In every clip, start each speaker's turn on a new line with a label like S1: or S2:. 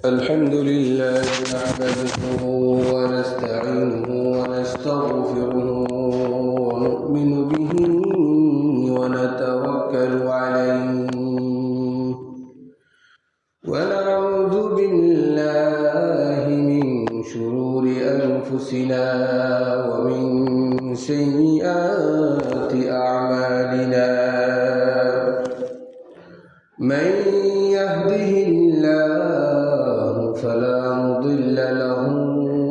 S1: الحمد لله نحمده ونستعينه ونستغفره ونؤمن به ونتوكل عليه ونعوذ بالله من شرور أنفسنا ومن سيئات أعمالنا من يهده الله فلا مضل له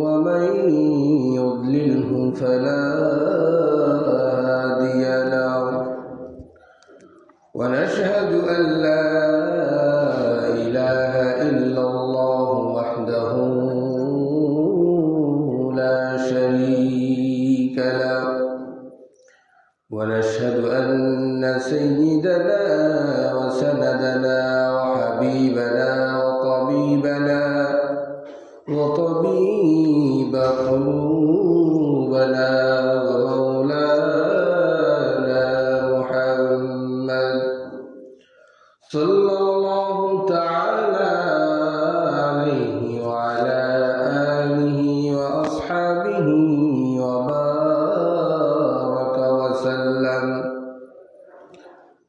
S1: ومن يضلله فلا هادي له ونشهد أن لا إله إلا الله وحده لا شريك له ونشهد أن سيدنا وسندنا وحبيبنا وطبيب قلوبنا ومولانا محمد صلى الله تعالى عليه وعلى آله وأصحابه وبارك وسلم.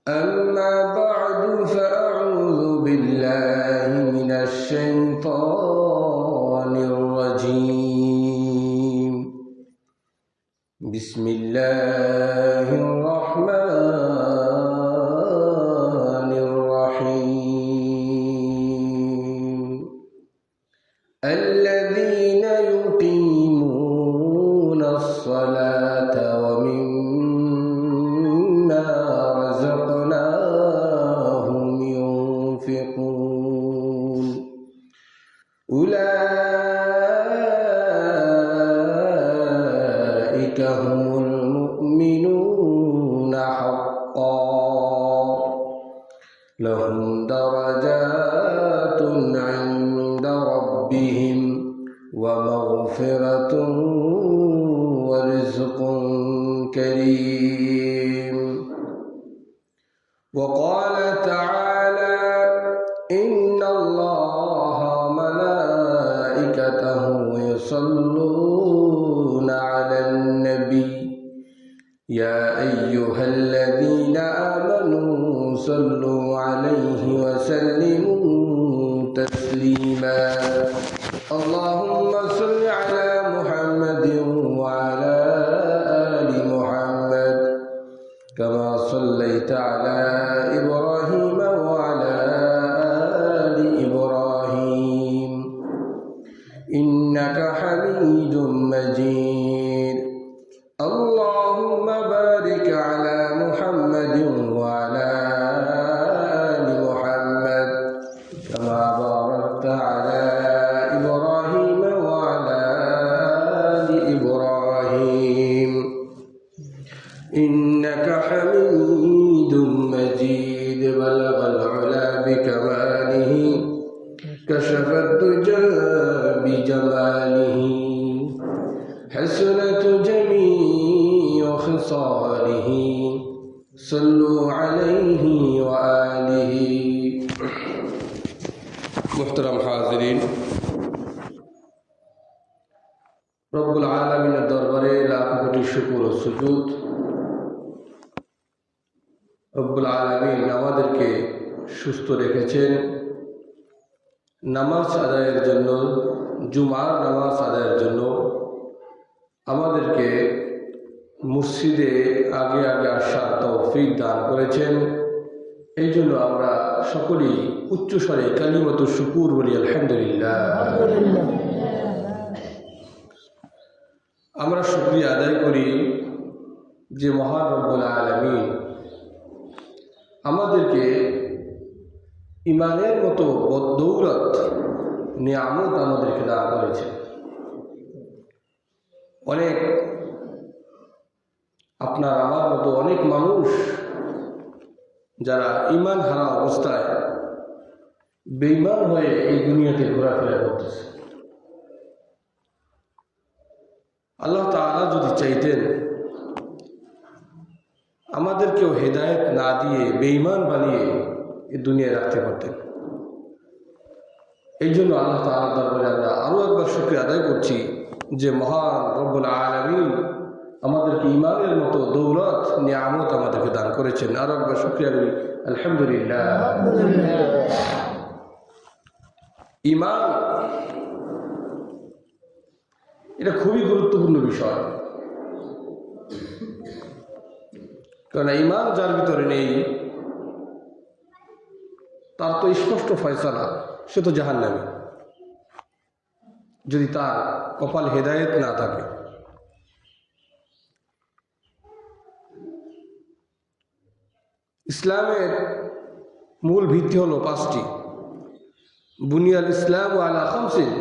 S1: أما بعد فأعوذ بالله من الشيطان الرجيم. بسم الله الرحمن الرحيم. الذين يقيمون الصلاة ومما رزقناهم ينفقون أولئك هم المؤمنون حقا لهم درجات عند ربهم ومغفرة ورزق كريم. وقال تعالى إن الله وملائكته يصلون على النبي يا أيها الذين آمنوا صلوا عليه وسلموا تسليما. اللهم صل على محمد وعلى آل محمد كما صليت على إبراهيم وعلى آل إبراهيم إنك حميد مجيد. اللهم بارك على محمد وعلى آل محمد كما باركت على إبراهيم وعلى آل إبراهيم إنك حميد مجيد. بلغ العلا بكماله كشف الدجى بجماله حسنت جميع خصاله صلوا عليه وآله. محترم حاضرین، রব্বুল আলামিনের দরবারে লাখ কোটি শুকর ও সুজুদ। রব্বুল আলামিন আমাদেরকে সুস্থ রেখেছেন নামাজ আদায়ের জন্য, জুমার নামাজ আদায়ের জন্য। আমাদেরকে মসজিদে আগে আগে আসার তৌফিক দান করেছেন। এই জন্য আমরা সকলেই উচ্চস্বরে কালিমাতু শুকুর বলি আলহামদুলিল্লাহ। আমরা শুকরিয়া আদায় করি যে মহান রব্বুল আলামিন আমাদেরকে ইমানের মতো বদৌলত নিয়ামত আমাদেরকে দান করেছে। অনেক আপনার আমার মতো অনেক মানুষ যারা ইমান হারা অবস্থায় বেঈমান হয়ে এই দুনিয়াতে ঘোরাফেরা করতেছে। আল্লাহ তাআলা যদি চাইতেন আমাদেরকেও হেদায়েত না দিয়ে বেঈমান বানিয়ে এই দুনিয়ায় রাখতে পারতেন। এই জন্য আল্লাহ তাআলার দরবারে আমরা আরও একবার শুকরিয়া আদায় করছি যে মহান রব্বুল আলামিন আমাদেরকে ইমানের মতো দৌলত নিয়ামত আমাদেরকে দান করেছেন। আরও একবার শুকরিয়া করি আলহামদুলিল্লাহ। ইমান এটা খুবই গুরুত্বপূর্ণ বিষয়, কারণ ইমান যার ভিতরে নেই তার তো স্পষ্ট ফয়সালা, সে তো জাহান্নামী, যদি তার কপাল হেদায়েত না থাকে। ইসলামের মূল ভিত্তি হলো 5টি। বুনিয়াল ইসলাম আলা খামসিন,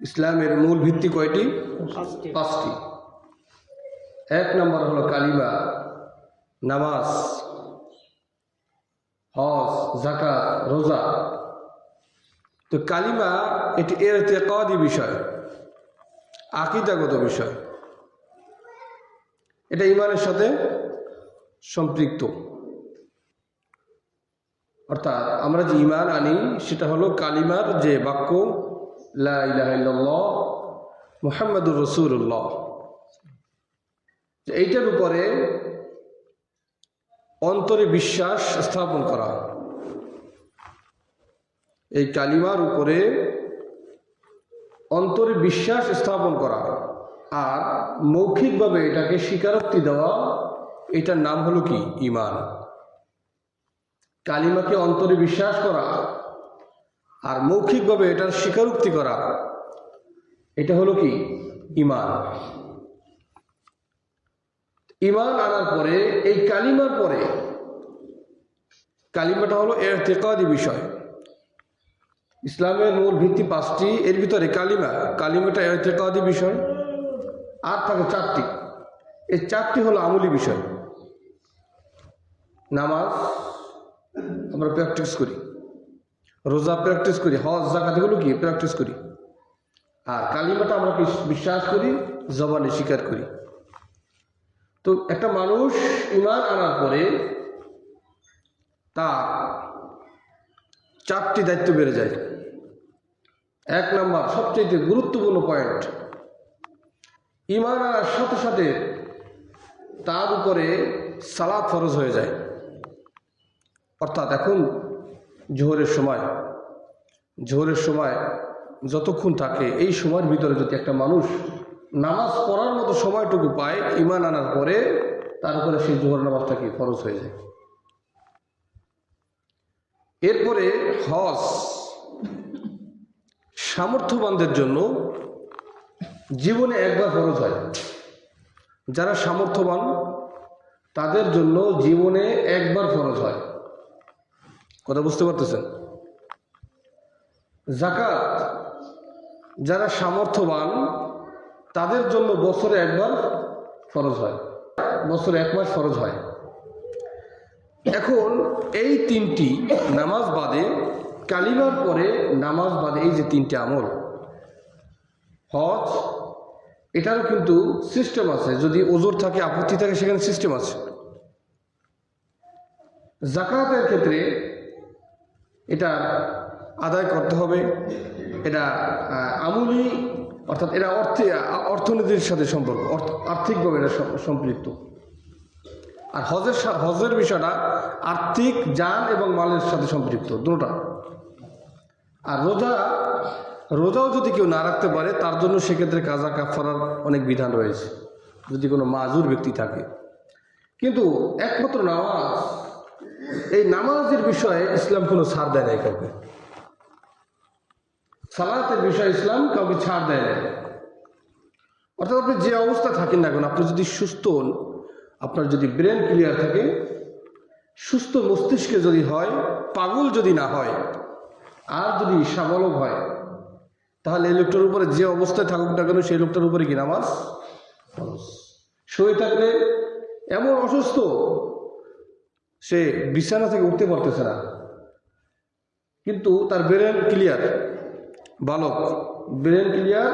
S1: ইসলামের মূল ভিত্তি কয়টি? 5টি। 1 নম্বর হলো কালিমা, নামাজ, হজ, যাকাত, রোজা। তো কালিমা এটি ইরতিকাদি বিষয়, আকীদাগত বিষয়, এটা ইমানের সাথে সম্পৃক্ত। অর্থাৎ আমরা যে ইমান আনি সেটা হলো কালিমার যে বাক্য লা ইলাহা ইল্লাল্লাহ মুহাম্মাদুর রাসূলুল্লাহ, এইটার উপরে অন্তরে বিশ্বাস স্থাপন করা। এই কালিমার উপরে অন্তরে বিশ্বাস স্থাপন করা আর মৌখিকভাবে এটাকে স্বীকারোক্তি দেওয়া, এটার নাম হলো কি? ইমান। কালিমাকে অন্তরে বিশ্বাস করা আর মৌখিকভাবে এটার স্বীকারোক্তি করা, এটা হলো কি? ইমান। ইমান আনার পরে এই কালিমার পরে, কালিমাটা হলো ইরতিকাদি বিষয়। ইসলামের মূল ভিত্তি 5টি, এর ভিতরে কালিমাটা ইরতিকাদি বিষয়। আর থাকে 4টি, এই 4টি হলো আমলি বিষয়। নামাজ আমরা প্র্যাকটিস করি, রোজা প্র্যাকটিস করি, হজ যাকাত এগুলো কি প্র্যাকটিস করি। আর কালিমাটা আমরা বিশ্বাস করি, জবানে স্বীকার করি। তো একটা মানুষ ঈমান আনার পরে তার 4টি দায়িত্ব বেড়ে যায়। 1 নম্বর সবচেয়ে গুরুত্বপূর্ণ পয়েন্ট, ঈমান আনার সাথে সাথে তার উপরে সালাত ফরজ হয়ে যায়। অর্থাৎ এখন জোহরের সময় যতক্ষণ থাকে, এই সময়ের ভিতরে যদি একটা মানুষ নামাজ পড়ার মতো সময়টুকু পায় ঈমান আনার পরে, তার উপরে সেই জোহর নামাজটা কি ফরজ হয়ে যায়। এরপরে হজ সামর্থ্যবানদের জন্য জীবনে একবার ফরজ হয়। যারা সামর্থ্যবান তাদের জন্য জীবনে একবার ফরজ হয়। কথা বুঝতে পারতেছেন? যাকাত যারা সামর্থ্যবান তাদের জন্য বছরে একবার ফরজ হয়, বছরে 1 মাস ফরজ হয়। এখন এই 3টি নামাজ বাদে, কালিমার পরে নামাজ বাদে এই যে 3টে আমল, হজ, এটারও কিন্তু সিস্টেম আছে। যদি ওজোর থাকে, আপত্তি থাকে, সেখানে সিস্টেম আছে। যাকাতের ক্ষেত্রে এটা আদায় করতে হবে, এটা আমলি, অর্থাৎ এরা অর্থনীতির সাথে সম্পর্ক, আর্থিকভাবে এটা সম্পৃক্ত। আর হজের বিষয়টা আর্থিক, জান এবং মালের সাথে সম্পৃক্ত, দুটোটা। আর রোজাও যদি কেউ না রাখতে পারে তার জন্য সেক্ষেত্রে কাজা কাফারার অনেক বিধান রয়েছে, যদি কোনো মাজুর ব্যক্তি থাকে। কিন্তু একমাত্র নামাজ, এই নামাজের বিষয়ে ইসলাম কোনো ছাড় দেয় নাই কাউকে। সালাতের বিষয়ে ইসলাম কাউকে ছাড় দেয় না। অর্থাৎ আপনি যে অবস্থা থাকেন না কেন, আপনি যদি সুস্থ হন, আপনার যদি ব্রেন ক্লিয়ার থাকে, সুস্থ মস্তিষ্কে যদি হয়, পাগল যদি না হয়, আর যদি সাবলক হয়, তাহলে এই লোকটার উপরে যে অবস্থায় থাকুক না কেন, সেই লোকটার উপরে কি নামাজ ফরজ। শুয়ে থাকলে এমন অসুস্থ, সে বিছানা থেকে উঠতে পারতেছে না, কিন্তু তার ব্রেন ক্লিয়ার, বালক, ব্রেন ক্লিয়ার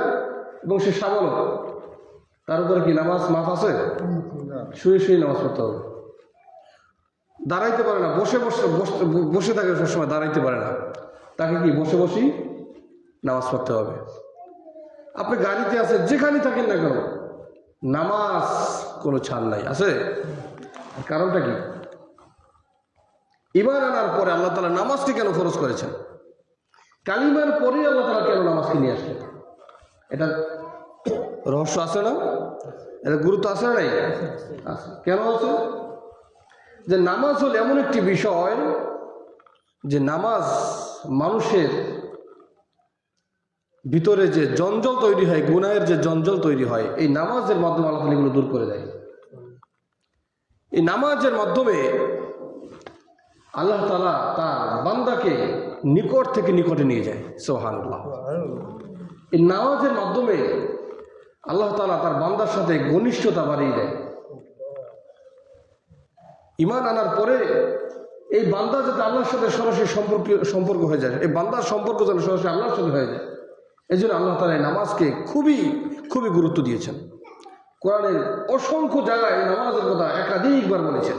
S1: এবং সে সাবলক, তার উপরে কি নামাজ মাফ আছে? শুয়ে শুয়ে নামাজ পড়তে হবে। দাঁড়াইতে পারে না, বসে থাকে সবসময়, দাঁড়াইতে পারে না, তাকে কি বসে বসেই নামাজ পড়তে হবে। আপনি গাড়িতে আছেন, যেখানে থাকেন না কেন, নামাজ কোনো ছাড় নাই, আছে। কারণটা কি? ঈমান আনার পরে আল্লাহ তাআলা নামাজকে কেন ফরজ করেছেন? কালিমার পরে আল্লাহ তাআলা কেন নামাজকে নিয়ে আসলেন? এটা রহস্য আছে না? এটা গুরুত্ব আছে না? নাই আছে। কেন আছে? যে নামাজ হল এমন একটি বিষয়, যে নামাজ মানুষের ভিতরে যে জঞ্জল তৈরি হয়, গুনাহের যে জঞ্জল তৈরি হয়, এই নামাজের মাধ্যমে আল্লাহ তাআলা এগুলো দূর করে দেয়। এই নামাজের মাধ্যমে আল্লাহ তাআলা তার বান্দাকে নিকট থেকে নিকটে নিয়ে যায়। সুবহানাল্লাহ। এই নামাজের মাধ্যমে আল্লাহ তাআলা তার বান্দার সাথে ঘনিষ্ঠতা বাড়িয়ে দেয়। ঈমান আনার পরে এই বান্দা যাতে আল্লাহর সাথে সরাসরি সম্পর্ক হয়ে যায়, এই বান্দার সম্পর্ক যেন সরাসরি আল্লাহর সাথে হয়ে যায়, এই জন্য আল্লাহ তাআলা এই নামাজকে খুবই খুবই গুরুত্ব দিয়েছেন। কোরআনের অসংখ্য জায়গায় এই নামাজের কথা একাধিকবার বলেছেন।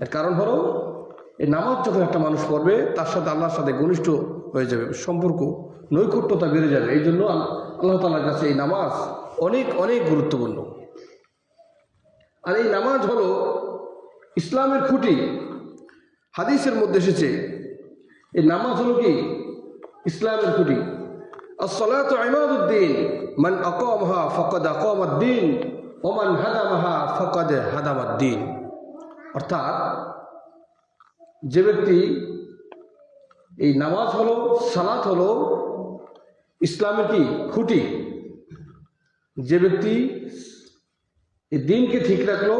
S1: এর কারণ হলো, এই নামাজ যখন একটা মানুষ পড়বে, তার সাথে আল্লাহর সাথে ঘনিষ্ঠ হয়ে যাবে, সম্পর্ক নৈকট্যতা বেড়ে যাবে। এই জন্য আল্লাহ তাআলার কাছে এই নামাজ অনেক অনেক গুরুত্বপূর্ণ। আর এই নামাজ হলো ইসলামের খুঁটি। হাদিসের মধ্যে এসেছে এই নামাজ হলো কি? ইসলামের খুঁটি। আস-সালাতু ইমাদুদ্দিন, মান আকামাহা ফাকাদ আকামাদ-দ্বীন ওয়া মান হাদামাহা ফাকাদ হাদামাদ-দ্বীন। অর্থাৎ যে ব্যক্তি, এই নামাজ হলো, সালাত হলো ইসলামের কি? খুঁটি। যে ব্যক্তি এই দিনকে ঠিক রাখলো,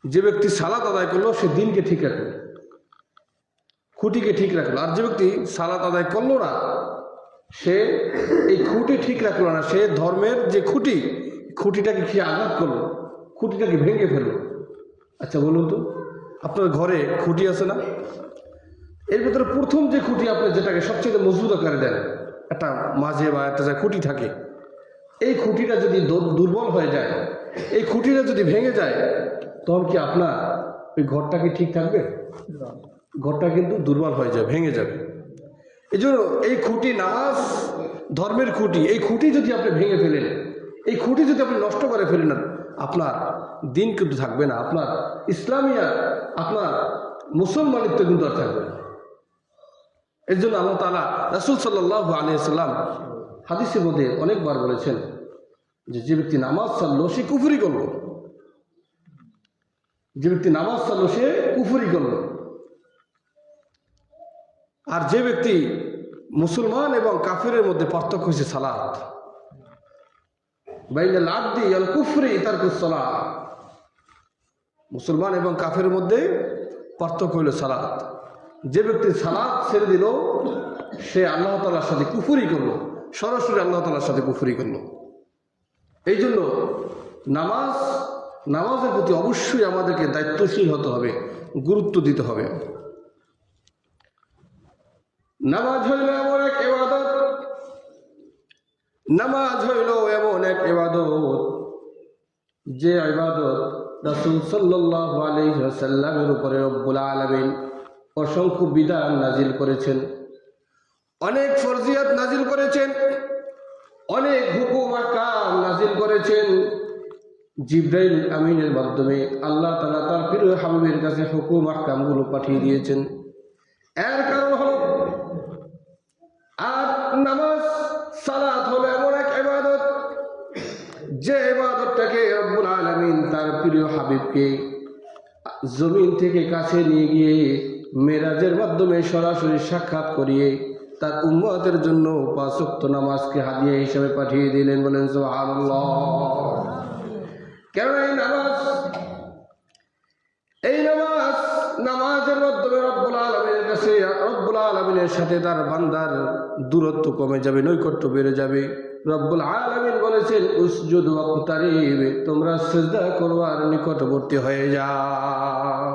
S1: যে ব্যক্তি সালাত আদায় করলো, সে দিনকে ঠিক রাখলো, খুঁটিকে ঠিক রাখলো। আর যে ব্যক্তি সালাত আদায় করলো না, সে এই খুঁটি ঠিক রাখলো না, সে ধর্মের যে খুঁটি, খুঁটিটাকে কি আঘাত করলো, খুঁটিটাকে ভেঙে ফেললো। আচ্ছা বলুন তো, আপনার ঘরে খুঁটি আছে না? এর ভিতরে প্রথম যে খুঁটি, আপনি যেটাকে সবচেয়ে মজবুত আকারে দেন, একটা মাঝে বা একটা জায়গায় খুঁটি থাকে, এই খুঁটিটা যদি দুর্বল হয়ে যায়, এই খুঁটিটা যদি ভেঙে যায়, তখন কি আপনার ওই ঘরটা কি ঠিক থাকবে? ঘরটা কিন্তু দুর্বল হয়ে যাবে, ভেঙে যাবে। এই জন্য এই খুঁটি, নামাজ ধর্মের খুঁটি, এই খুঁটি যদি আপনি ভেঙে ফেলেন, এই খুঁটি যদি আপনি নষ্ট করে ফেলেন, আপনার দিন কিন্তু থাকবে না, আপনার ইসলামিয়া, আপনার মুসলমানিত্ব কিন্তু আর থাকবে না। এর জন্য আল্লাহ তাআলা রাসূল সাল্লাল্লাহু আলাইহি ওয়াসাল্লাম হাদিসের মধ্যে অনেকবার বলেছেন যে, যে ব্যক্তি নামাজ ছাড়লো সে কুফরি করলো, যে ব্যক্তি নামাজ ছাড়লো সে কুফরি করলো। আর যে ব্যক্তি, মুসলমান এবং কাফিরের মধ্যে পার্থক্য হয়েছে সালাত। বাইনাল আবদি ওয়াল কুফরি তারকুস সালাত। মুসলমান এবং কাফের মধ্যে পার্থক্য হলো সালাত। যে ব্যক্তি সালাত ছেড়ে দিল, সে আল্লাহ তাআলার সাথে কুফরি করলো, সরাসরি আল্লাহ তাআলার সাথে কুফরি করলো। এই জন্য নামাজের প্রতি অবশ্যই আমাদেরকে দায়িত্বশীল হতে হবে, গুরুত্ব দিতে হবে। নামাজ হইল এমন এক ইবাদত, নামাজ হইল এমন এক ইবাদত, যে ইবাদত রাসূল সাল্লাল্লাহু আলাইহি ওয়াসাল্লামের উপরে রব্বুল আলামিন অসংখ্য বিধান নাজিল করেছেন, অনেক ফরজিয়াত নাজিল করেছেন, অনেক হুকুম আহকাম নাজিল করেছেন। জিবরাইল আমিনের মাধ্যমে আল্লাহ তাআলা তার প্রিয় হাবিবের কাছে হুকুম আহকামগুলো পাঠিয়ে দিয়েছেন। এর কারণ হলো, আর নামাজ সালাত হলো এমন এক ইবাদত, যে ইবাদতটাকে রব্বুল আলামিন তার প্রিয় হাবিবকে জমিন থেকে কাছে নিয়ে গিয়ে মেরাজের মাধ্যমে সরাসরি সাক্ষাৎ করিয়ে তার উম্মতের জন্য 5 ওয়াক্ত নামাজকে হাদিয়া হিসেবে পাঠিয়ে দিলেন। বলেন সুবহানাল্লাহ। কেন এই নামাজের মাধ্যমে রব্বুল আলামিনের কাছে, রব্বুল আলামিনের সাথে তার বান্দার দূরত্ব কমে যাবে, নৈকট্য বেড়ে যাবে। রব্বুল আলামিন বলেছেন, উসজুদ ওয়াকতারিব, তোমরা সিজদা করো আর নিকটবর্তী হয়ে যাও।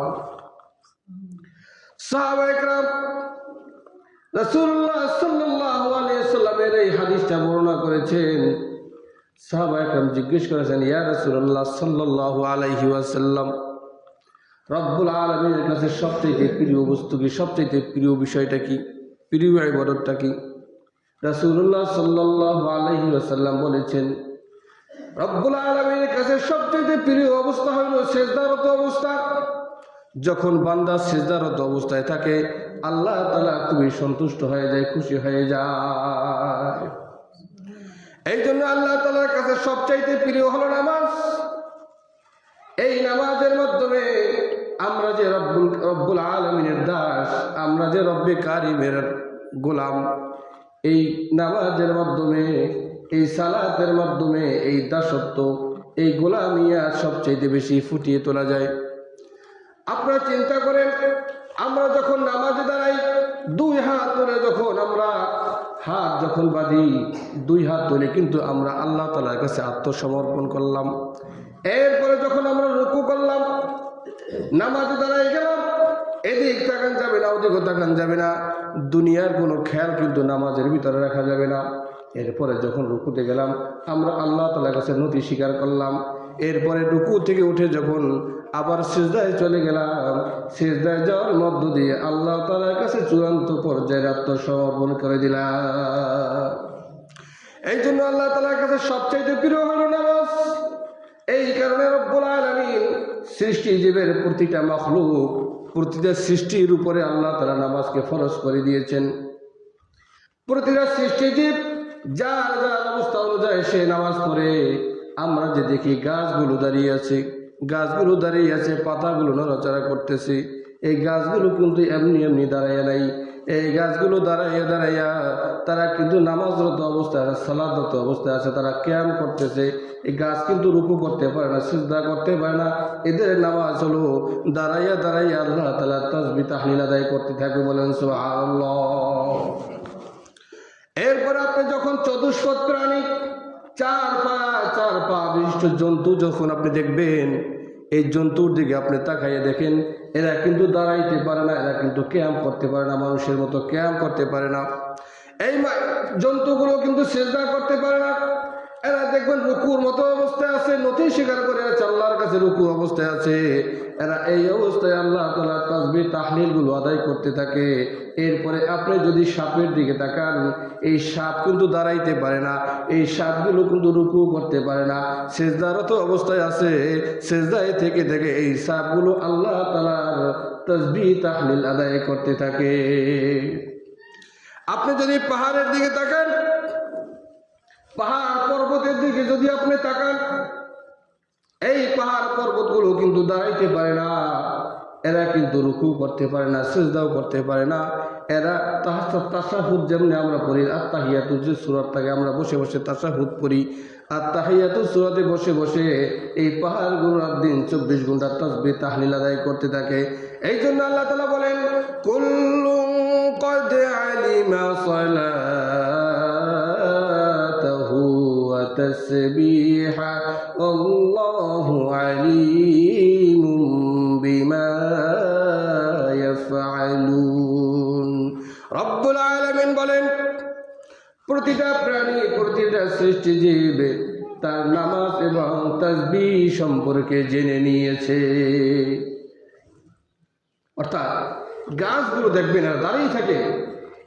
S1: সাহাবায়ে কেরাম রাসূলুল্লাহ সাল্লাল্লাহু আলাইহি ওয়াসাল্লামের এই হাদিসটা বর্ণনা করেছেন। সাহাবায়ে কেরাম জিজ্ঞেস করেছেন, ইয়া রাসূলুল্লাহ সাল্লাল্লাহু আলাইহি ওয়াসাল্লাম, রব্বুল আলামিনের কাছে সবচেয়ে প্রিয় বস্তু কি, সবচেয়ে প্রিয় বিষয়টা কি, প্রিয় ইবাদতটা কি? রাসূলুল্লাহ সাল্লাল্লাহু আলাইহি ওয়াসাল্লাম বলেছেন, রব্বুল আলামিনের কাছে সবচেয়ে প্রিয় অবস্থা হলো সিজদারত অবস্থা। যখন বান্দা সিজদারত অবস্থায় থাকে, আল্লাহ তাআলা খুবই সন্তুষ্ট হয়ে যায়, খুশি হয়ে যায়। এই জন্য আল্লাহ তাআলার কাছে সবচাইতে প্রিয় হলো নামাজ। এই নামাজের মাধ্যমে আমরা যে রব্বুল আলামিনের দাস, আমরা যে রব্বে কারিমের গোলাম, এই নামাজের মাধ্যমে, এই সালাতের মাধ্যমে এই দাসত্ব, এই গোলামিয়া সবচাইতে বেশি ফুটিয়ে তোলা যায়। আপনারা চিন্তা করেন, আমরা যখন নামাজে দাঁড়াই, দুই হাত তুলে যখন আমরা হাত যখন বাঁধি, দুই হাত তুলে কিন্তু আমরা আল্লাহ তাআলার কাছে আত্মসমর্পণ করলাম। এরপরে যখন আমরা রুকু করলাম, নামাজে দাঁড়াই গেলাম, এদিক তাকান যাবে না, ওদিকও তাকান যাবে না, দুনিয়ার কোনো খেয়াল কিন্তু নামাজের ভিতরে রাখা যাবে না। এরপরে যখন রুকুতে গেলাম, আমরা আল্লাহ তাআলার কাছে নতি স্বীকার করলাম। এরপরে রুকু থেকে উঠে যখন আবার সিজদায় চলে গেলাম, সিজদায় যাওয়ার মধ্য দিয়ে আল্লাহ তাআলার কাছে চূড়ান্ত পর্যায়ে আত্মসমর্পণ করে দিলাম। এই জন্য আল্লাহ তাআলার কাছে সবচাইতে প্রিয় হলো নামাজ। এই কারণে রব্বুল আলামিন সৃষ্টি জীবের প্রতিটা মাখলুক, প্রতিটা সৃষ্টির উপরে আল্লাহ তাআলা নামাজকে ফরজ করে দিয়েছেন। প্রতিটা সৃষ্টি জীব যার যার অবস্থা অনুযায়ী সে নামাজ পড়ে। আমরা যে দেখি গাছগুলো দাঁড়িয়ে আছে, গাছগুলো দাঁড়িয়ে আছে, পাতাগুলো নড়াচড়া করতেছে, এই গাছগুলো কিন্তু এমনি এমনি দাঁড়াইয়া নাই। এই গাছগুলো দাঁড়াইয়া দাঁড়াইয়া তারা কিন্তু নামাজরত অবস্থায় আছে, সালাদরত অবস্থায় আছে, তারা কিয়াম করতেছে। এই গাছ কিন্তু রুকু করতে পারে না, সিজদা করতে পারে না। এদের নামাজ হলো দাঁড়াইয়া দাঁড়াইয়া আল্লাহ তাআলা তাসবিহ তাহলিল আদায় করতে থাকবে। বলেন সুবহানাল্লাহ। এরপরে আপনি যখন চতুষ্পদ প্রাণী, চার পা বিশিষ্ট জন্তু যখন আপনি দেখবেন, এই জন্তুর দিকে আপনি তাকাইয়া দেখেন, এরা কিন্তু দাঁড়াইতে পারে না, এরা কিন্তু ক্যাম করতে পারে না, মানুষের মতো ক্যাম করতে পারে না। এই জন্তুগুলো কিন্তু সিজদা করতে পারে না। এরা দেখবেন রুকুর মতো অবস্থায় আছে, নতি স্বীকার করে আছে, আল্লাহর কাছে রুকু অবস্থায় আছে। এরা এই অবস্থায় আল্লাহ তাআলার তাসবিহ তাহলিল গুলো আদায় করতে থাকে। এরপরে আপনি যদি সাপের দিকে তাকান, এই সাপ কিন্তু দাঁড়াইতে পারে না, এই সাপগুলো কিন্তু রুকু করতে পারে না, সিজদারত অবস্থায় আছে। সিজদায় থেকে থেকে এই সাপগুলো আল্লাহ তাআলার তাসবিহ তাহলিল আদায় করতে থাকে। আপনি যদি পাহাড়ের দিকে তাকান, পাহাড় পর্বতের দিকে যদি আপনি তাকান, এই পাহাড় পর্বতগুলো কিন্তু দাঁড়াইতে পারে না, এরা কিন্তু রুকু করতে পারে না, সিজদাও করতে পারে না। এরা তাশাহুদ যেমনি আমরা পড়ি, আত্তাহিয়াতু যে সূরা থাকে আমরা বসে বসে তাশাহুদ পড়ি, আত্তাহিয়াতু সূরাতে বসে বসে এই পাহাড়গুলো দিন 24 ঘন্টা তাসবিহ তাহলিল আদায় করতে থাকে। এই জন্য আল্লাহ তাআলা বলেন, কুল্লুন ক্বাদ আলিমা সালাতাহু ওয়া তাসবিহা আল্লাহু আলীমুম বিমা ইয়াফআলুন। রব্বুল আলামিন বলেন, প্রতিটা প্রাণী, প্রতিটা সৃষ্টিজীব তার নামাজ এবং তাসবিহ সম্পর্কে জেনে নিয়েছে। অর্থাৎ গাছগুলো দেখবেন এরা দাঁড়িয়ে থাকে,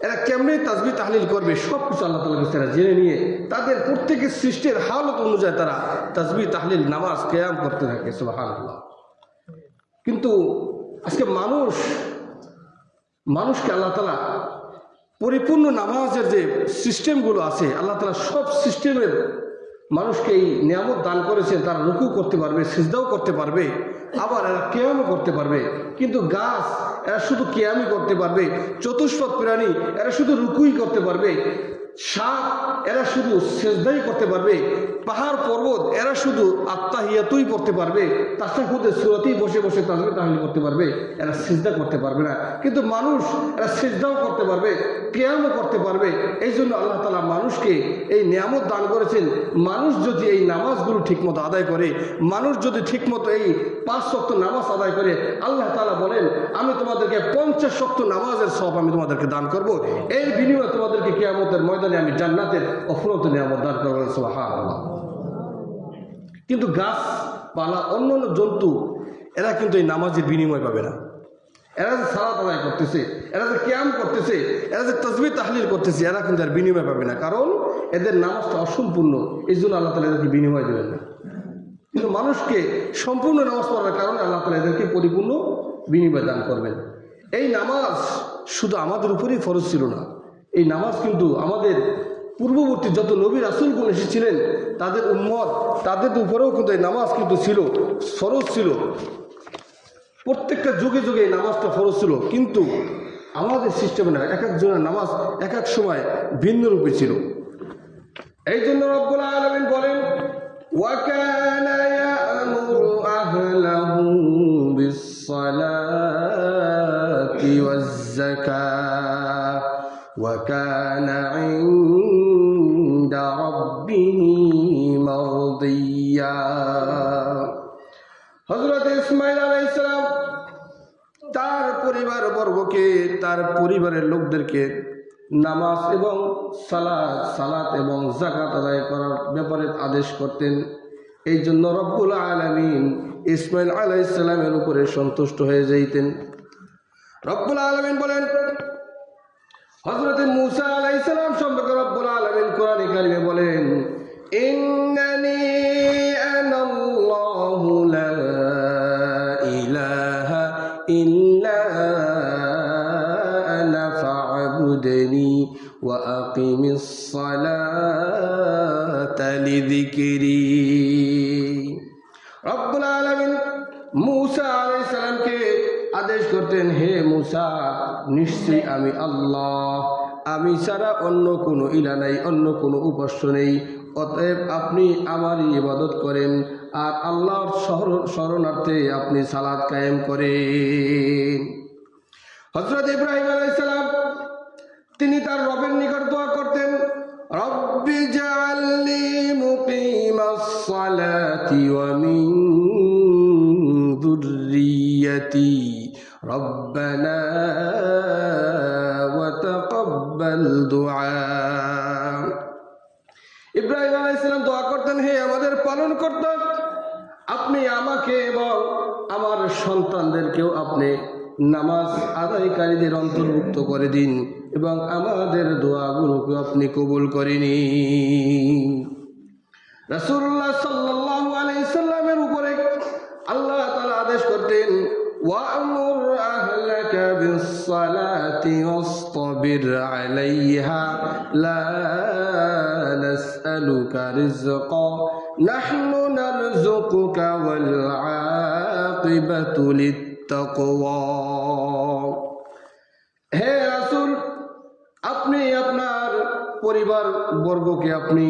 S1: এরা কেমনি তাসবিহ তাহলিল করবে সব কিছু আল্লাহ তাআলার কাছে জেনে নিয়ে তাদের প্রত্যেকের সৃষ্টির হালত অনুযায়ী তারা তাসবিহ তাহলিল নামাজ কিয়াম করতে থাকে। সুবহানাল্লাহ। কিন্তু আজকে মানুষকে আল্লাহ তাআলা পরিপূর্ণ নামাজের যে সিস্টেমগুলো আছে, আল্লাহ তাআলা সব সিস্টেমের মানুষকে এই নিয়ামত দান করেছেন। তারা রুকু করতে পারবে, সিজদাও করতে পারবে, আবার এরা কিয়ামও করতে পারবে। কিন্তু গাছ এরা শুধু কিয়ামই করতে পারবে, চতুষ্পদ প্রাণী এরা শুধু রুকুই করতে পারবে, সাপ এরা শুধু সিজদাই করতে পারবে, পাহাড় পর্বত এরা শুধু আত্তাহিয়াতুই পড়তে পারবে, তাশাহুদের সূরাতেই বসে বসে তাসবিহ তাহলিল করতে পারবে, এরা সিজদা করতে পারবে না। কিন্তু মানুষ এরা সিজদাও করতে পারবে, কিয়ামও করতে পারবে। এই জন্য আল্লাহ তাআলা মানুষকে এই নিয়ামত দান করেছেন। মানুষ যদি এই নামাজগুলো ঠিকমতো আদায় করে, মানুষ যদি ঠিকমতো এই 5 ওয়াক্ত নামাজ আদায় করে, আল্লাহ তাআলা বলেন, আমি তোমাদেরকে 50 ওয়াক্ত নামাজের সওয়াব আমি তোমাদেরকে দান করব। এর বিনিময়ে তোমাদেরকে কিয়ামতের ময়দানে আমি জান্নাতের অফুরন্ত নিয়ামত দান করব। সুবহানাল্লাহ। কিন্তু গাছপালা, অন্যান্য জন্তু এরা কিন্তু এই নামাজের বিনিময় পাবে না। এরা যে সালাত আদায় করতেছে, এরা যে কিয়াম করতেছে, এরা যে তাসবিহ তাহলিল করতেছে, এরা কিন্তু আর বিনিময় পাবে না, কারণ এদের নামাজটা অসম্পূর্ণ। এই জন্য আল্লাহ তাআলা এদেরকে বিনিময় দেবেন না। কিন্তু মানুষকে সম্পূর্ণ নামাজ পড়ার কারণে আল্লাহ তাআলা এদেরকে পরিপূর্ণ বিনিময় দান করবেন। এই নামাজ শুধু আমাদের উপরেই ফরজ ছিল না, এই নামাজ কিন্তু আমাদের পূর্ববর্তী যত নবী রাসূলগণ এসেছিলেন তাদের উম্মত, তাদের উপরেও কিন্তু এই নামাজ কিন্তু ছিল, ফরজ ছিল। প্রত্যেকটা যুগে যুগে এই নামাজটা ফরজ ছিল, কিন্তু আমাদের সিস্টেমে না, এক একজনের নামাজ এক এক সময় ভিন্ন রূপে ছিল। এই জন্য রব্বুল আলামিন বলেন, ওয়াকানা ইয়া'মুরু আহলাহু বিস-সালাতি ওয়াজ-যাকাহ ওয়া কানা 'ইনদা রাব্বিহি মারদিয়্যা। হযরত ইসমাঈল আলাইহিস সালাম তার পরিবার বর্গকে, তার পরিবারের লোকদেরকে নামাজ এবং সালাত এবং যাকাত আদায় করার ব্যাপারে আদেশ করতেন। এই জন্য রব্বুল আলামিন ইসমাঈল আলাইহিস সালামের উপরে সন্তুষ্ট হয়ে যাইতেন। রব্বুল আলামিন বলেন, হযরত মূসা আলাইহিস সালাম সম্পর্কে রব্বুল আলামিন কোরআনে কারিমে বলেন, ইন্নানি আনাল্লাহু লা ইলাহা ইল্লা আনা ফা'বুদনি ওয়া আকিমিস সালাতা লিযিকরি। রব্বুল আলামিন মূসা আলাইহিস সালামকে আদেশ করতেন, হে মূসা, নিশ্চয়ই আমি আল্লাহ, আমি ছাড়া অন্য কোনো ইলাহ নাই, অন্য কোনো উপাস্য নেই, অতএব আপনি আমারই ইবাদত করেন আর আল্লাহর শরণার্থে আপনি সালাত কায়েম করেন। হযরত ইব্রাহিম আলাইহিস সালাম তিনি তার রবের নিকট দোয়া করতেন, রব্বি জাআলনি মুকিমাস সালাতি ওয়া মিন যুররিয়্যাতি রব্বানা ওয়া তাকাব্বাল দুআ। ইব্রাহিম আলাইহিস সালাম দোয়া করতেন, হে আমাদের পালনকর্তা, আপনি আমাকে এবং আমার সন্তানদেরকেও আপনি নামাজ আদায়কারীদের অন্তর্ভুক্ত করে দিন এবং আমাদের দোয়াগুলোকে আপনি কবুল করে নিন। রাসূলুল্লাহ সাল্লাল্লাহু আলাইহি সাল্লামের উপরে আল্লাহ তাআলা আদেশ করতেন, ওয়া'মুর আহলাকা বিস-সালাতি ওয়াসতাবির আলাইহা লা নাসআলুকা রিজকা নাহনু নারযুকুকা ওয়াল আকিবাতু লিত-তাকওয়া। হে রাসূল, আপনি আপনার পরিবার বর্গকে আপনি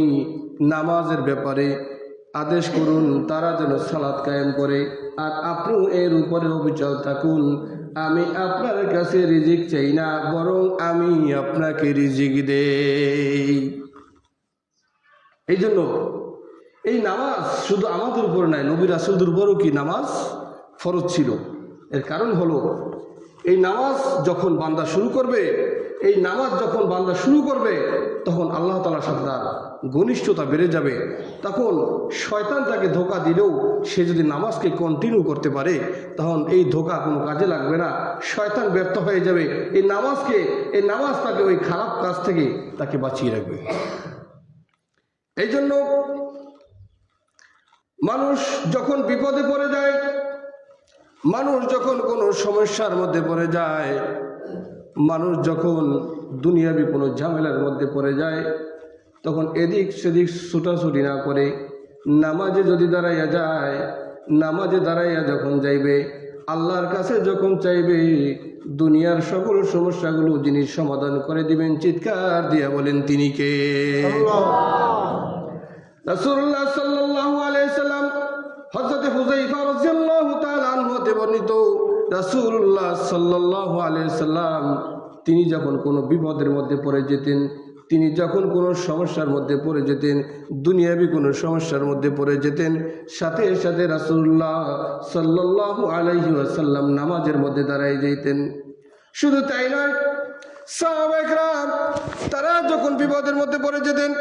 S1: নামাজের ব্যাপারে আদেশ করুন, তারা যেন সালাত কায়েম করে, আর আপনিও এর উপরে অবিচল থাকুন। আমি আপনার কাছে রিজিক চাই না, বরং আমি আপনাকে রিজিক দেই। এই জন্য এই নামাজ শুধু আমাদের উপর নয়, নবী রাসূলদের উপরও কি নামাজ ফরজ ছিল। এর কারণ হলো, এই নামাজ যখন বান্দা শুরু করবে, এই নামাজ যখন বান্দা শুরু করবে, তখন আল্লাহ তাআলার সাথে তার ঘনিষ্ঠতা বেড়ে যাবে। তখন শয়তান তাকে ধোঁকা দিলেও সে যদি নামাজকে কন্টিনিউ করতে পারে, তখন এই ধোঁকা কোনো কাজে লাগবে না, শয়তান ব্যর্থ হয়ে যাবে। এই নামাজ তাকে ওই খারাপ কাজ থেকে তাকে বাঁচিয়ে রাখবে। এই জন্য মানুষ যখন বিপদে পড়ে যায়, মানুষ যখন কোনো সমস্যার মধ্যে পড়ে যায়, মানুষ যখন দুনিয়াবি কোনো ঝামেলার মধ্যে পড়ে যায়, তখন এদিক সেদিক ছুটাছুটি না করে নামাজে যদি দাঁড়াইয়া যায়, নামাজে দাঁড়াইয়া যখন যাইবে, আল্লাহর কাছে যখন চাইবে, দুনিয়ার সকল সমস্যাগুলো যিনি সমাধান করে দিবেন, চিৎকার দিয়া বলেন তিনি কে? রাসূলুল্লাহ সাল্লাল্লাহু আলাইহি সাল্লাম হযরত হুযায়ফা রাদিয়াল্লাহু তাআলা আনহু হতে বর্ণিত, রাসূলুল্লাহ সাল্লাল্লাহু আলাইহি সাল্লাম তিনি যখন কোনো বিপদের মধ্যে পড়ে যেতেন, তিনি যখন কোনো সমস্যার মধ্যে পড়ে যেতেন, দুনিয়াবি কোনো সমস্যার মধ্যে পড়ে যেতেন, সাথে সাথে রাসূলুল্লাহ সাল্লাল্লাহু আলাইহি ওয়াসাল্লাম নামাজের মধ্যে দাঁড়ায় যেতেন। শুধু তাই নয়, সাহাবায়ে কেরাম তারা যখন বিপদের মধ্যে পড়ে যেতেন,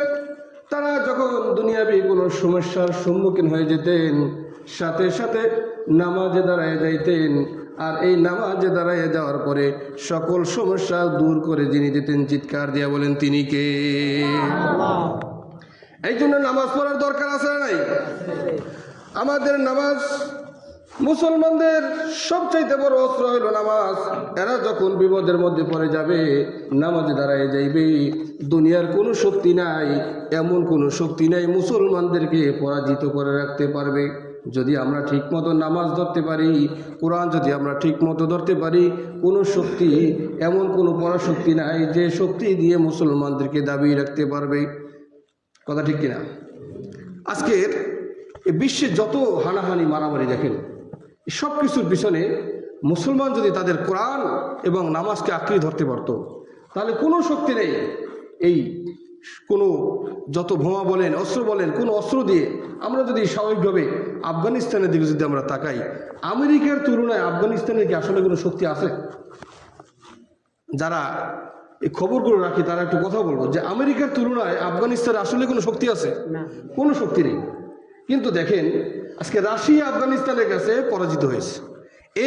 S1: তারা যখন দুনিয়াবি কোনো সমস্যার সম্মুখীন হয়ে যেতেন, সাথে সাথে নামাজে দাঁড়ায় যাইতেন, আর এই নামাজে দাঁড়ায় যাওয়ার পরে সকল সমস্যা দূর করে যিনি দিতেন, চিৎকার দিয়া বলেন তিনি কে? এই জন্য নামাজ পড়ার দরকার আছে না নাই? আমাদের নামাজ, মুসলমানদের সবচাইতে বড় অস্ত্র হইল নামাজ। এরা যখন বিপদের মধ্যে পড়ে যাবে, নামাজে দাঁড়ায় যাইবে, দুনিয়ার কোনো শক্তি নাই, এমন কোনো শক্তি নাই মুসলমানদেরকে পরাজিত করে রাখতে পারবে। যদি আমরা ঠিক মতো নামাজ ধরতে পারি, কোরআন যদি আমরা ঠিক মতো ধরতে পারি, কোনো শক্তি, এমন কোনো পরাশক্তি নাই যে শক্তি দিয়ে মুসলমানদেরকে দাবিয়ে রাখতে পারবে। কথা ঠিক কিনা? আজকের এই বিশ্বে যত হানাহানি মারামারি দেখেন, সব কিছুর পিছনে মুসলমান যদি তাদের কোরআন এবং নামাজকে আঁকড়ে ধরতে পারত, তাহলে কোনো শক্তি নেই। এই কোনো যত বোমা বলেন, অস্ত্র বলেন, কোনো অস্ত্র দিয়ে আমরা যদি স্বাভাবিকভাবে আফগানিস্তানের দিকে যদি আমরা তাকাই, আমেরিকার তুলনায় আফগানিস্তানের কি আসলে কোনো শক্তি আছে? যারা এই খবরগুলো রাখি তারা একটু কথা বলবো যে আমেরিকার তুলনায় আফগানিস্তানে আসলে কোনো শক্তি আছে? কোনো শক্তি নেই। কিন্তু দেখেন, আজকে রাশিয়া আফগানিস্তানের কাছে পরাজিত হয়েছে।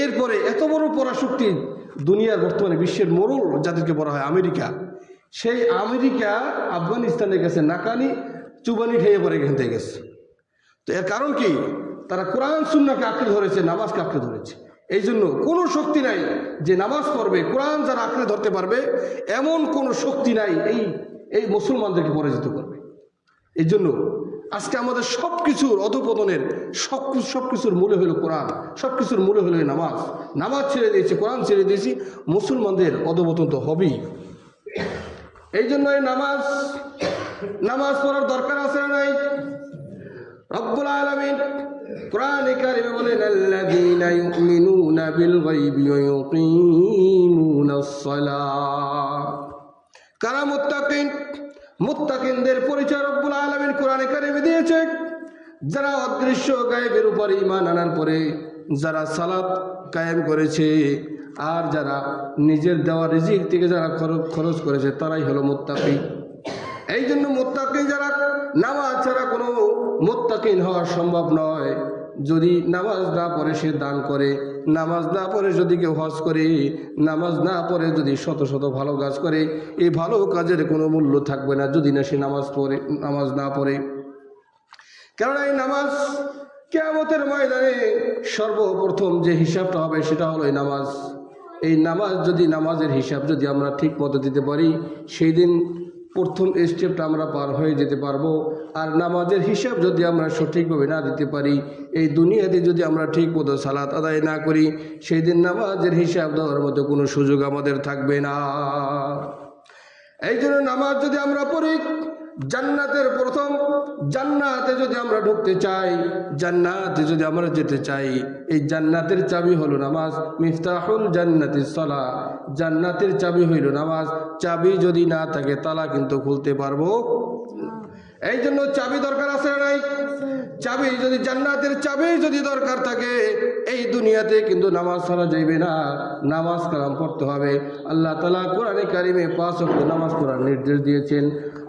S1: এরপরে এত বড় পরাশক্তি দুনিয়ার বর্তমানে বিশ্বের মোড়ল যাদেরকে বলা হয় আমেরিকা, সেই আমেরিকা আফগানিস্তানের কাছে নাকানি চুবানি খেয়ে পরে এখান থেকে গেছে। তো এর কারণ কি? তারা কোরআন সুন্নাহকে আঁকড়ে ধরেছে, নামাজকে আঁকড়ে ধরেছে। এই জন্য কোনো শক্তি নাই যে নামাজ পড়বে, কোরআন যারা আঁকড়ে ধরতে পারবে, এমন কোনো শক্তি নাই এই মুসলমানদেরকে পরাজিত করবে। এই জন্য আজকে আমাদের সব কিছুর অধপতনের সব কিছুর মূলে হলো কোরআন, সব কিছুর মূলে হলো নামাজ। নামাজ ছেড়ে দিয়েছি, কোরআন ছেড়ে দিয়েছি, মুসলমানদের অধপতন তো হবেই। এই জন্য এই নামাজ পড়ার দরকার আছে না নাই? রব্বুল আলামিন কোরআনে কারিমে বলেন, আল্লাযীনা ইউমিনুনা বিল গায়বি ওয়া ইউকিমুনাস সালাহ। কারা মুত্তাকিন? মুত্তাকিনদের পরিচয় রব্বুল আলামিন কোরআনে কারিমে দিয়েছে। যারা অদৃশ্য গায়েবের উপর ঈমান আনার পরে যারা সালাত কায়েম করেছে, আর যারা নিজের দেওয়া রিজিক থেকে যারা খরচ করেছে, তারাই হলো মুত্তাকি। এই জন্য মুত্তাকিন যারা, নামাজ ছাড়া কোনো মুত্তাকিন হওয়া সম্ভব নয়। যদি নামাজ না পড়ে সে দান করে, নামাজ না পড়ে যদি কেউ হজ করে, নামাজ না পড়ে যদি শত শত ভালো কাজ করে, এই ভালো কাজের কোনো মূল্য থাকবে না যদি না সে নামাজ না পড়ে। কারণ এই নামাজ কিয়ামতের ময়দানে সর্বপ্রথম যে হিসাবটা হবে সেটা হলো এই নামাজ। এই নামাজের হিসাব যদি আমরা ঠিক মতো দিতে পারি, সেই দিন প্রথম স্টেপটা আমরা পার হয়ে যেতে পারবো। আর নামাজের হিসাব যদি আমরা সঠিকভাবে না দিতে পারি, এই দুনিয়াতে যদি আমরা ঠিক মতো সালাত আদায় না করি, সেই দিন নামাজের হিসাব দেওয়ার মতো কোনো সুযোগ আমাদের থাকবে না। এই জন্য নামাজ যদি আমরা পড়ি, জান্নাতের প্রথম, জান্নাতে যদি আমরা ঢুকতে চাই, জান্নাতে যদি আমরা যেতে চাই, এই জান্নাতের চাবি হলো নামাজ। মিফতাহুল জান্নাতিস সালাহ, জান্নাতের চাবি হইল নামাজ। চাবি যদি না থাকে তালা কিন্তু খুলতে পারবো। এই জন্য চাবি দরকার আছে না নাই? চাবি যদি, জান্নাতের চাবি যদি দরকার থাকে, এই দুনিয়াতে কিন্তু নামাজ ছাড়া যাইবে না, নামাজ কালাম পড়তে হবে। আল্লাহ তাআলা কোরআনে কারিমে 5 ওয়াক্ত নামাজ পড়ার নির্দেশ দিয়েছেন।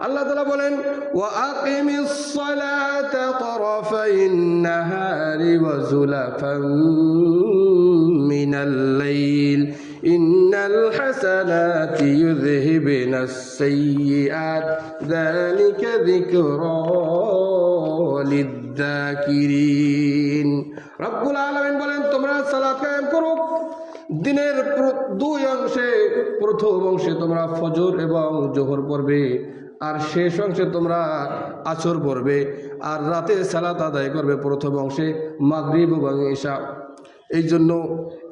S1: আল্লাহ তাআলা বলেন, ওয়া আকিমিস সালাতা তারাফাইন নাহারি ওয়া যুলাফান মিনাল লাইল ইন্নাল হাসানাতি ইউযহিবুনাস সাইয়্যাত যালিকা যিকরা লিয-যাকিরিন। রব্বুল আলামিন বলেন, তোমরা সালাত কায়েম করো। দিনের 2 অংশে, প্রথম অংশে তোমরা ফজর এবং জোহর পড়বে, আর শেষ অংশে তোমরা আসর পড়বে। আর রাতে সালাত আদায় করবে প্রথম অংশে মাগরিব এবং ইশা। এই জন্য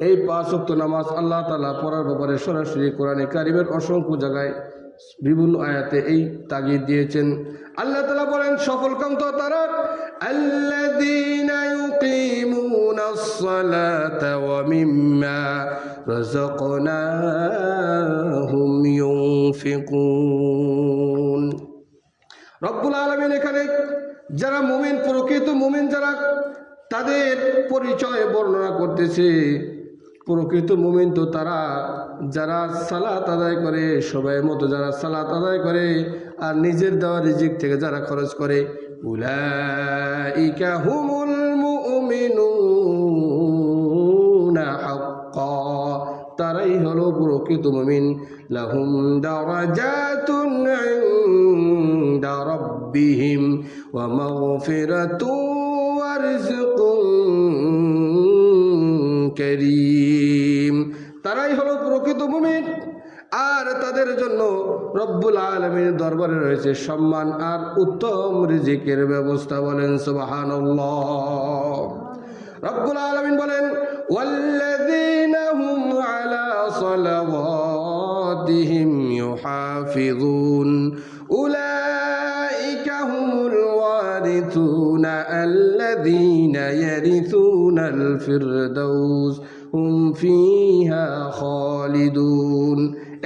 S1: এই 5 ওয়াক্ত নামাজ আল্লাহ তাআলা পড়ার ব্যাপারে সরাসরি কোরআনে কারিমের অসংখ্য জায়গায় বিভিন্ন আয়াতে এই তাগিদ দিয়েছেন। আল্লাহ তাআলা বলেন, সফলকাম তো তারা, আল্লাযীনা ইউকিমুনাস সালাতা ওয়া মিম্মা রাযাকনাহুম ইউনফিকুন। রব্বুল আলামিন এখানে যারা মুমিন, প্রকৃত মুমিন যারা, তাদের পরিচয় বর্ণনা করতেছে। প্রকৃত মুমিন তো তারা যারা সালাত আদায় করে, সবাই মতো যারা সালাত আদায় করে, আর নিজের দেওয়া রিজিক থেকে যারা খরচ করে, উলাইকা হুমুল মুমিনুন তারাই হলো প্রকৃত মুমিন। লাহুম দারাজাতুন ইনদা রাব্বিহিম ওয়া মাগফিরাতুন ওয়া রিজকুন কারীম। তারাই হলো প্রকৃত মুমিন, আর তাদের জন্য রব্বুল আলামিনের দরবারে রয়েছে সম্মান আর উত্তম রিজিকের ব্যবস্থা। বলেন সুবহানাল্লাহ। রব্বুল আলামিন বলেন ওয়াল্লাযীনা হুম আলা সালাওয়াতিহিম ইউহাফিযুন উলাইকা হুমুল ওয়ারিথুনা আল্লাযীনা ইয়ারিথুনাল ফিরদাউস হুম ফিহা খালিদুন।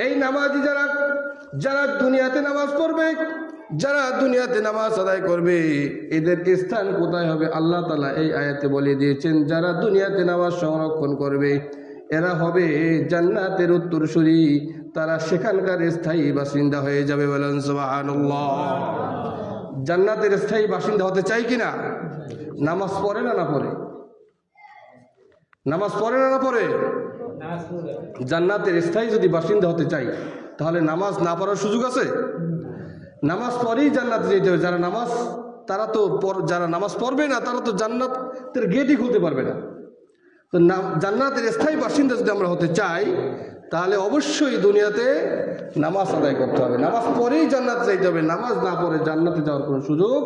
S1: এই নামাজি যারা দুনিয়াতে নামাজ পড়বে, যারা দুনিয়াতে নামাজ আদায় করবে, এদের স্থান কোথায় হবে আল্লাহ তাআলা এই আয়াতে বলে দিয়েছেন। যারা দুনিয়াতে নামাজ সংরক্ষণ করবে এরা হবে জান্নাতের উত্তরসূরি, তারা সেখানকার স্থায়ী বাসিন্দা হয়ে যাবে। বলেন সুবহানাল্লাহ। জান্নাতের স্থায়ী বাসিন্দা হতে চাই কিনা? নামাজ পড়ে না পড়ে? নামাজ পড়ে না পড়ে? জান্নাতের স্থায়ী যদি বাসিন্দা হতে চাই তাহলে নামাজ না পড়ার সুযোগ আছে? নামাজ পড়েই জান্নাতে যেতে হবে। যারা নামাজ পড়বে না তারা তো জান্নাতের গেটই খুলতে পারবে না। তো জান্নাতের স্থায়ী বাসিন্দা যদি আমরা হতে চাই তাহলে অবশ্যই দুনিয়াতে নামাজ আদায় করতে হবে। নামাজ পড়েই জান্নাতে যাইতে হবে। নামাজ না পড়ে জান্নাতে যাওয়ার কোনো সুযোগ,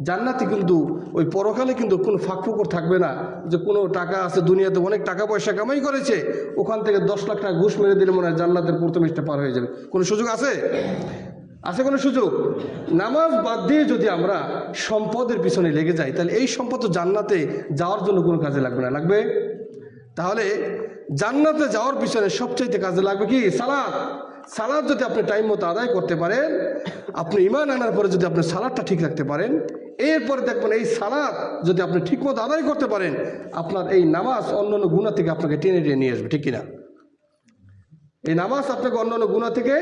S1: জান্নাতে কিন্তু ওই পরকালে কিন্তু কোনো ফাঁকফোকর থাকবে না যে কোনো টাকা আছে, দুনিয়াতে অনেক টাকা পয়সা কামাই করেছে, ওখান থেকে 10 লাখ টাকা ঘুষ মেরে দিলে মনে হয় জান্নাতের প্রথম স্টেপ পার হয়ে যাবে। কোনো সুযোগ আছে? আছে কোনো সুযোগ? নামাজ বাদ দিয়ে যদি আমরা সম্পদের পিছনে লেগে যাই তাহলে এই সম্পদ তো জান্নাতে যাওয়ার জন্য কোনো কাজে লাগবে না। লাগবে? তাহলে জান্নাতে যাওয়ার পিছনে সবচাইতে কাজে লাগবে কি? সালাত। সালাত যদি আপনি টাইম মতো আদায় করতে পারেন, আপনি ঈমান আনার পরে যদি আপনি সালাতটা ঠিক রাখতে পারেন, এরপরে দেখবেন এই সালাত যদি আপনি ঠিক মতো আদায় করতে পারেন, আপনার এই নামাজ অন্যান্য গুনাহ থেকে আপনাকে টেনে টেনে নিয়ে আসবে। ঠিক কিনা? এই নামাজ আপনাকে অন্যান্য গুনাহ থেকে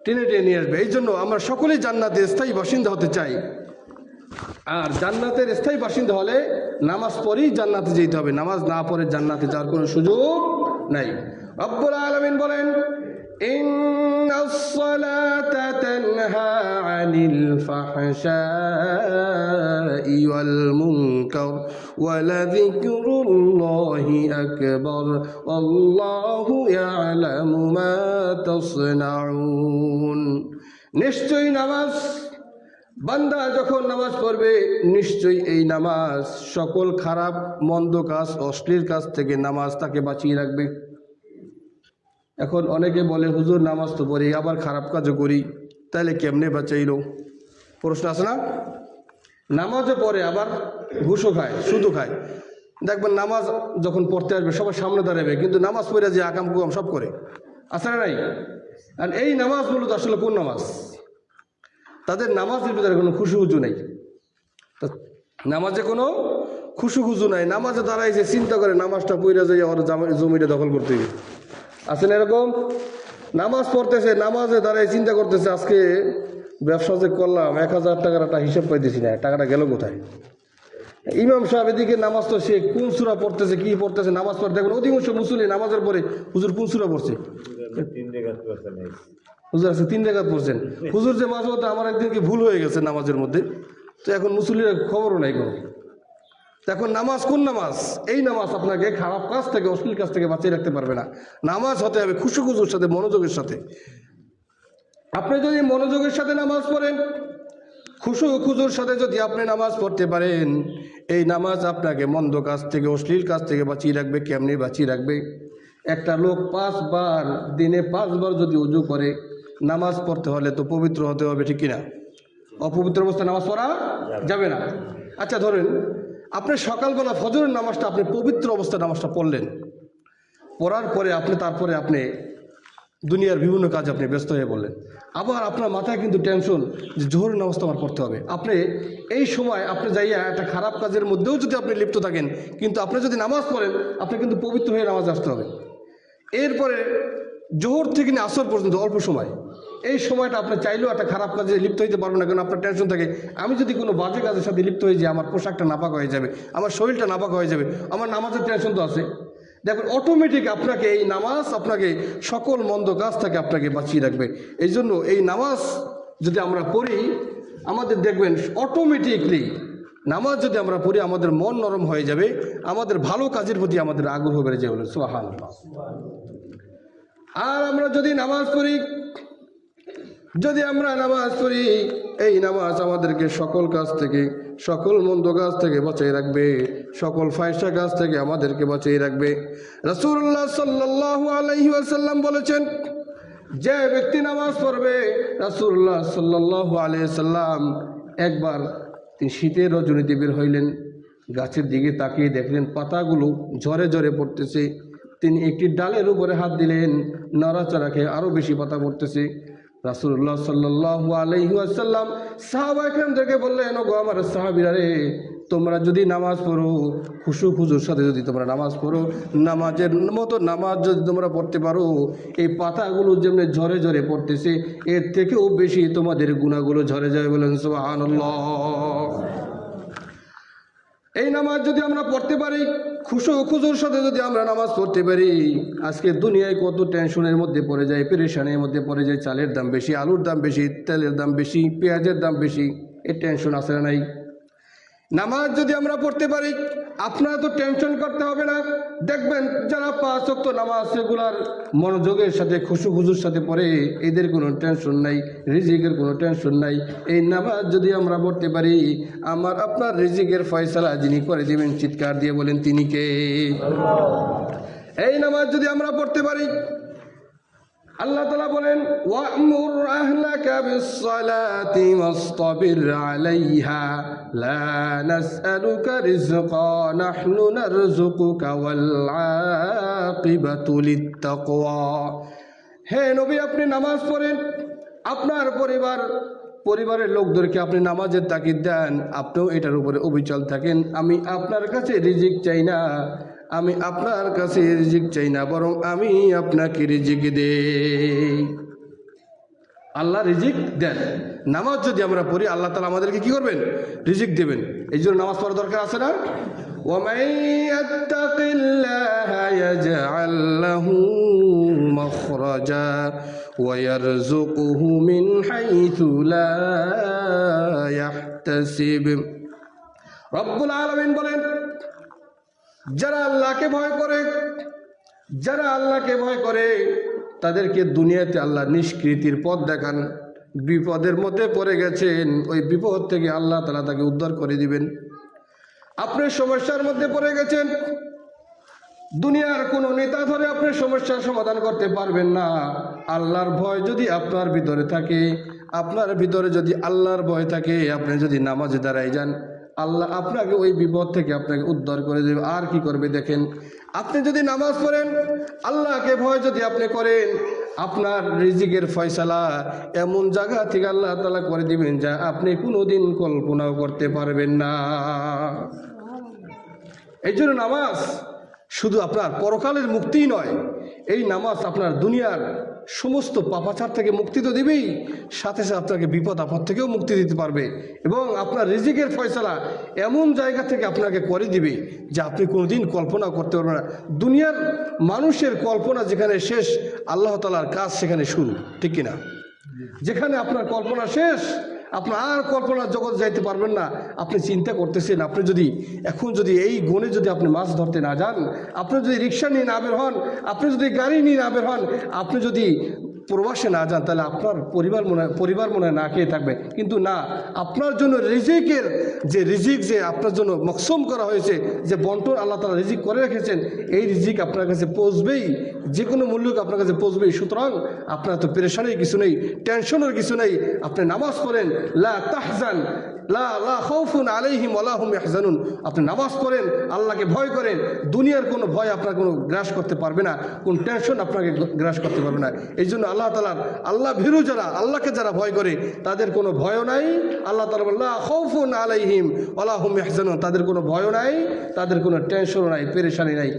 S1: টেনে টেনে নিয়ে আসবে। এই জন্য আমরা সকলেই জান্নাতের স্থায়ী বাসিন্দা হতে চাই। আর জান্নাতের স্থায়ী বাসিন্দা হলে নামাজ পড়েই জান্নাতে যেতে হবে। নামাজ না পড়ে জান্নাতে যাওয়ার কোনো সুযোগ নাই। রব্বুল আলামিন বলেন ইন্নাস সালাতা তানহা আনিল ফাহশাই ওয়াল মুনকার ওয়া লাযিকরুল্লাহি আকবার আল্লাহু ইয়ালামু মা তাসনাউন। নিশ্চয়ই নামাজ, বান্দা যখন নামাজ পড়বে নিশ্চয়ই এই নামাজ সকল খারাপ মন্দ কাজ, অশ্লীল কাজ থেকে নামাজ তাকে বাঁচিয়ে রাখবে। এখন অনেকে বলে হুজুর নামাজ তো পড়ি আবার খারাপ কাজও করি, তাহলে কেমনে বাঁচাইলো? প্রশ্ন আছে না? নামাজও পড়ে আবার ঘুষও খায়, সুদও খায়। দেখবেন নামাজ যখন পড়তে আসবে সবার সামনে দাঁড়াবে, কিন্তু নামাজ পড়ে যে আকাম কুকাম সব করে। আছে না নাই? আর এই নামাজ মূলত আসলে কোন নামাজ? তাদের নামাজের ভিতরে কোনো খুশু নাই। নামাজে কোনো খুশু নাই। নামাজে দাঁড়াইছে চিন্তা করে নামাজটা পড়ে যায় ওর জমিটা দখল করতে হবে। আছে না এরকম? নামাজ পড়তেছে, নামাজে দাঁড়াই চিন্তা করতেছে আজকে ব্যবসা যে করলাম 1000 টাকার একটা হিসাব পাইতেছি না, টাকাটা গেল কোথায়? ইমাম সাহেব এদিকে নামাজ তো সে কোন সূরা পড়তেছে, কি পড়তেছে, নামাজ পড়তে দেখবেন অধিকাংশ মুসল্লি নামাজের পরে হুজুর কোন সূরা পড়ছে? হুজুর আছে 3 রাকাত পড়ছেন। হুজুর যে মাঝে মধ্যে আমার একদিন কি ভুল হয়ে গেছে নামাজের মধ্যে, তো এখন মুসল্লির খবরও নাই কোনো। এখন নামাজ কোন নামাজ? এই নামাজ আপনাকে খারাপ কাজ থেকে, অশ্লীল কাজ থেকে বাঁচিয়ে রাখতে পারবে না। নামাজ হতে হবে খুশুর সাথে, মনোযোগের সাথে। আপনি যদি মনোযোগের সাথে নামাজ পড়েন, খুশুর সাথে যদি আপনি নামাজ পড়তে পারেন, এই নামাজ আপনাকে মন্দ কাজ থেকে, অশ্লীল কাজ থেকে বাঁচিয়ে রাখবে। কেমনি বাঁচিয়ে রাখবে? একটা লোক 5 বার, দিনে 5 বার যদি উজু করে, নামাজ পড়তে হলে তো পবিত্র হতে হবে। ঠিক কিনা? অপবিত্র অবস্থায় নামাজ পড়া যাবে না। আচ্ছা ধরেন আপনি সকালবেলা ফজরের নামাজটা আপনি পবিত্র অবস্থায় নামাজটা পড়লেন, পড়ার পরে তারপরে আপনি দুনিয়ার বিভিন্ন কাজ আপনি ব্যস্ত হয়ে বললেন, আবার আপনার মাথায় কিন্তু টেনশন যে জোহরের নামাজটা আমার পড়তে হবে। আপনি এই সময় আপনি যাইয়া একটা খারাপ কাজের মধ্যেও যদি আপনি লিপ্ত থাকেন, কিন্তু আপনি যদি নামাজ পড়েন আপনি কিন্তু পবিত্র হয়ে নামাজ আসতে হবে। এরপরে জোহর থেকে নিয়ে আসর পর্যন্ত অল্প সময়, এই সময়টা আপনি চাইলেও একটা খারাপ কাজে লিপ্ত হইতে পারবেন না, কারণ আপনার টেনশন থাকে আমি যদি কোনো বাজে কাজের সাথে লিপ্ত হয়ে যাই আমার পোশাকটা নাপাক হয়ে যাবে, আমার শরীরটা নাপাক হয়ে যাবে, আমার নামাজের টেনশন তো আছে। দেখবেন অটোমেটিক আপনাকে এই নামাজ আপনাকে সকল মন্দ কাজ থেকে আপনাকে বাঁচিয়ে রাখবে। এই জন্য এই নামাজ যদি আমরা পড়ি, আমাদের দেখবেন অটোমেটিকলি নামাজ যদি আমরা পড়ি আমাদের মন নরম হয়ে যাবে, আমাদের ভালো কাজের প্রতি আমাদের আগ্রহ বেড়ে যাবে। বলে সুবহানাল্লাহ। আর আমরা যদি নামাজ পড়ি, এই নামাজ আমাদেরকে সকল কাজ থেকে, সকল মন্দ কাজ থেকে বাঁচিয়ে রাখবে, সকল ফাহিশা কাজ থেকে আমাদেরকে বাঁচিয়ে রাখবে। রাসূলুল্লাহ সাল্লাল্লাহু আলাইহি ওয়াসাল্লাম বলেছেন, যে ব্যক্তি নামাজ পড়বে, রাসূলুল্লাহ সাল্লাল্লাহু আলাইহি ওয়াসাল্লাম একবার তিনি শীতের রজনীতে বের হইলেন, গাছের দিকে তাকিয়ে দেখলেন পাতাগুলো ঝরে ঝরে পড়তেছে। তিনি একটি ডালের উপরে হাত দিলেন, নড়াচড়া খেয়ে আরও বেশি পাতা পড়তেছে। রাসূলুল্লাহ সাল্লাল্লাহু আলাইহি ওয়াসাল্লাম সাহাবা কিরামদেরকে বললেন, ওগো আমার সাহাবীরা রে, তোমরা যদি নামাজ পড়ো, খুশু খুজুর সাথে যদি তোমরা নামাজ পড়ো, নামাজের মতো নামাজ যদি তোমরা পড়তে পারো, এই পাতাগুলো যেমনি ঝরে ঝরে পড়তেছে এর থেকেও বেশি তোমাদের গুনাহগুলো ঝরে যাবে। বলেন সুবহানাল্লাহ। এই নামাজ যদি আমরা পড়তে পারি, খুশু খুজুর সাথে যদি আমরা নামাজ পড়তে পারি, আজকে দুনিয়ায় কত টেনশনের মধ্যে পড়ে যায়, পেরেশানির মধ্যে পড়ে যায়। চালের দাম বেশি, আলুর দাম বেশি, তেলের দাম বেশি, পেঁয়াজের দাম বেশি, এই টেনশন আছে না নাই? নামাজ যদি আমরা পড়তে পারি, আপনারা তো টেনশন করতে হবে না। দেখবেন যারা 5 ওয়াক্ত নামাজ রেগুলার মনোযোগের সাথে খুশু খুজুর সাথে পড়ে, এদের কোনো টেনশন নাই, রিজিকের কোনো টেনশন নাই। এই নামাজ যদি আমরা পড়তে পারি, আমার আপনার রিজিকের ফয়সালা যিনি করে দিবেন, চিৎকার দিয়ে বলেন তিনি কে? এই নামাজ যদি আমরা পড়তে পারি, আল্লাহ তাআলা বলেন, ওয়া'মুর আহলাকা বিস-সালাতি ওয়াসতাবির আলাইহা লা নাসআলুকা রিজকা নাহনু নারযুকুকা ওয়াল আকিবাতু লিত-তাকওয়া। হে নবী, আপনি নামাজ পড়েন, আপনার পরিবারের লোকদেরকে আপনি নামাজের তাকিদ দেন, আপনিও এটার উপরে অবিচল থাকেন। আমি আপনার কাছে রিজিক চাই না, আমি আপনার কাছে রিজিক চাই না, বরং আমি আপনাকে রিজিক দেই। আল্লাহ রিজিক দেন। নামাজ যদি আমরা পড়ি, আল্লাহ তাআলা আমাদেরকে কি করবেন? রিজিক দেবেন। এই জন্য নামাজ পড়া দরকার আছে না? وَمَن يَتَّقِ اللَّهَ يَجْعَل لَّهُ مَخْرَجًا وَيَرْزُقْهُ مِنْ حَيْثُ لَا يَحْتَسِبُ। রব্বুল আলামিন বলেন, যারা আল্লাহকে ভয় করে তাদেরকে দুনিয়াতে আল্লাহ নিষ্কৃতির পথ দেখান। বিপদের মধ্যে পড়ে গেছেন, ওই বিপদ থেকে আল্লাহ তাআলা তাকে উদ্ধার করে দিবেন। আপনি সমস্যার মধ্যে পড়ে গেছেন, দুনিয়ার কোনো নেতা ধরে আপনি সমস্যার সমাধান করতে পারবেন না। আল্লাহর ভয় যদি আপনার ভিতরে থাকে, আপনার ভিতরে যদি আল্লাহর ভয় থাকে, আপনি যদি নামাজে দাঁড়ায় যান, আল্লাহ আপনাকে ওই বিপদ থেকে আপনাকে উদ্ধার করে দেবে। আর কি করবে দেখেন, আপনি যদি নামাজ পড়েন, আল্লাহকে ভয় যদি আপনি করেন, আপনার রিজিকের ফয়সালা এমন জায়গা থেকে আল্লাহ তাআলা করে দিবেন যা আপনি কোনোদিন কল্পনাও করতে পারবেন না। এই জন্য নামাজ শুধু আপনার পরকালের মুক্তিই নয়, এই নামাজ আপনার দুনিয়ার সমস্ত পাপাচার থেকে মুক্তি তো দিবেই, সাথে সাথে আপনাকে বিপদ আপদ থেকেও মুক্তি দিতে পারবে, এবং আপনার রিজিকের ফয়সালা এমন জায়গা থেকে আপনাকে করে দিবে যে আপনি কোনোদিন কল্পনা করতে পারবেন না। দুনিয়ার মানুষের কল্পনা যেখানে শেষ, আল্লাহ তাআলার কাজ সেখানে শুরু, ঠিক কিনা? যেখানে আপনার কল্পনা শেষ, আপনার আর কল্পনার জগৎ যাইতে পারবেন না। আপনি চিন্তা করতেছেন, আপনি যদি এখন যদি এই গুণে যদি আপনি মাছ ধরতে না যান, আপনি যদি রিক্সা নিয়ে না বের হন, আপনি যদি গাড়ি নিয়ে না বের হন, আপনি যদি প্রবাসে না যান, তাহলে আপনার পরিবার মনে হয় না খেয়ে থাকবে। কিন্তু না, আপনার জন্য রিজিকের যে রিজিক যে আপনার জন্য মকসুম করা হয়েছে, যে বন্টন আল্লাহ তাআলা রিজিক করে রেখেছেন, এই রিজিক আপনার কাছে পৌঁছবেই, যে কোনো মূল্যকে আপনার কাছে পৌঁছবেই। সুতরাং আপনার তো পেরেশানির কিছু নেই, টেনশনের কিছু নেই। আপনি নামাজ পড়েন, লা তাহজান লা খাউফুন আলাইহিম ওয়ালা হুম ইয়াহজানুন। আপনি নামাজ পড়েন, আল্লাহকে ভয় করেন, দুনিয়ার কোনো ভয় আপনার কোনো গ্রাস করতে পারবে না, কোন টেনশন আপনাকে গ্রাস করতে পারবে না। এই জন্য আল্লাহ তাআলা আল্লাহ ভীরু যারা, আল্লাহকে যারা ভয় করে, তাদের কোনো ভয়ও নাই। আল্লাহ তাআলা বলেন, লা খাউফুন আলাইহিম ওয়ালা হুম ইয়াহজানুন, তাদের কোনো ভয়ও নাই, তাদের কোনো টেনশনও নাই, পেরেশানি নাই।